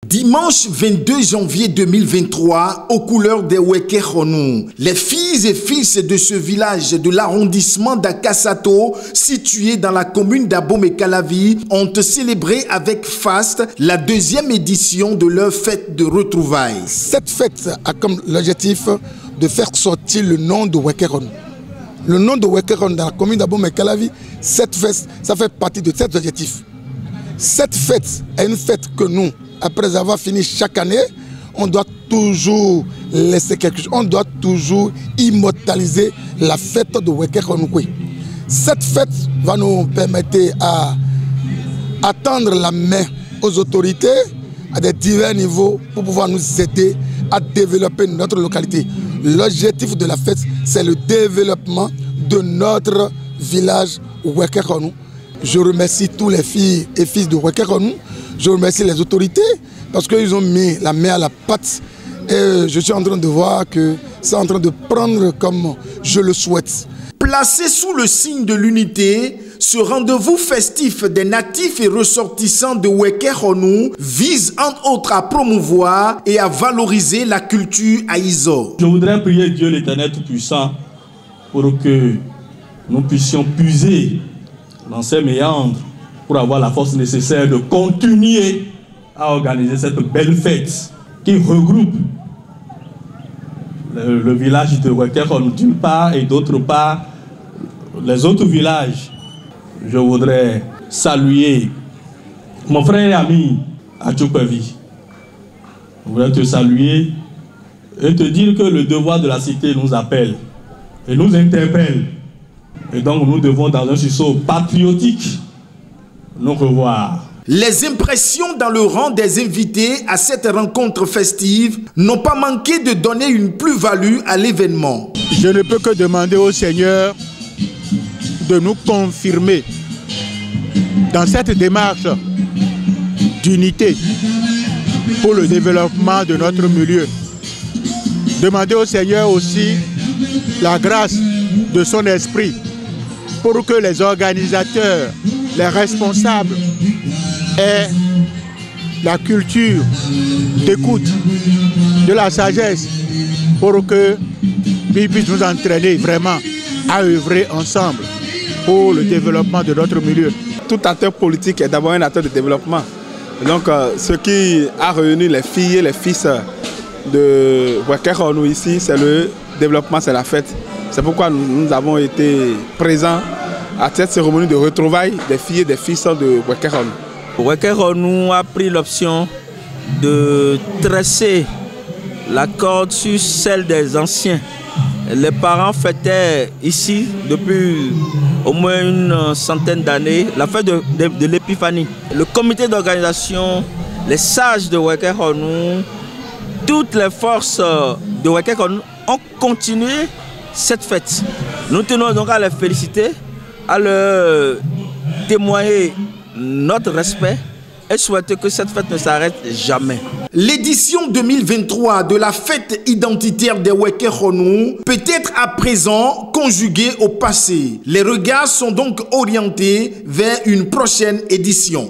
Dimanche 22 janvier 2023, aux couleurs des Wekeronou, les filles et fils de ce village de l'arrondissement d'Akasato, situé dans la commune d'Abomey-Calavi, ont célébré avec faste la deuxième édition de leur fête de retrouvailles. Cette fête a comme l'objectif de faire sortir le nom de Wekeronou. Le nom de Wekeronou dans la commune d'Abomey-Calavi, cette fête, ça fait partie de cet objectif. Cette fête est une fête que nous, après avoir fini chaque année, on doit toujours laisser quelque chose. On doit toujours immortaliser la fête de Wekeronou. Cette fête va nous permettre à tendre la main aux autorités à des divers niveaux pour pouvoir nous aider à développer notre localité. L'objectif de la fête, c'est le développement de notre village Wekeronou. Je remercie tous les filles et fils de Wekeronou. Je remercie les autorités parce qu'ils ont mis la main à la pâte et je suis en train de voir que c'est en train de prendre comme je le souhaite. Placé sous le signe de l'unité, ce rendez-vous festif des natifs et ressortissants de Wekeronou vise entre autres à promouvoir et à valoriser la culture aïzo. Je voudrais prier Dieu l'Éternel Tout-Puissant pour que nous puissions puiser dans ces méandres pour avoir la force nécessaire de continuer à organiser cette belle fête qui regroupe le village de Wekeronou d'une part et d'autre part les autres villages. Je voudrais saluer mon frère et ami Adjoupevi. Je voudrais te saluer et te dire que le devoir de la cité nous appelle et nous interpelle. Et donc nous devons dans un sursaut patriotique nous revoir. Les impressions dans le rang des invités à cette rencontre festive n'ont pas manqué de donner une plus-value à l'événement. Je ne peux que demander au Seigneur de nous confirmer dans cette démarche d'unité pour le développement de notre milieu. Demander au Seigneur aussi la grâce de son esprit pour que les organisateurs, les responsables aient la culture d'écoute, de la sagesse, pour qu'ils puissent nous entraîner vraiment à œuvrer ensemble pour le développement de notre milieu. Tout acteur politique est d'abord un acteur de développement. Donc ce qui a réuni les filles et les fils de Wekeronou ici, c'est le développement, c'est la fête. C'est pourquoi nous avons été présents à cette cérémonie de retrouvailles des filles et des fils de Wekeronou. Wekeronou a pris l'option de tresser la corde sur celle des anciens. Les parents fêtaient ici depuis au moins une centaine d'années la fête de l'épiphanie. Le comité d'organisation, les sages de Wekeronou, toutes les forces de Wekeronou ont continué cette fête. Nous tenons donc à les féliciter, à leur témoigner notre respect et souhaiter que cette fête ne s'arrête jamais. L'édition 2023 de la fête identitaire des Wekeronou peut être à présent conjuguée au passé. Les regards sont donc orientés vers une prochaine édition.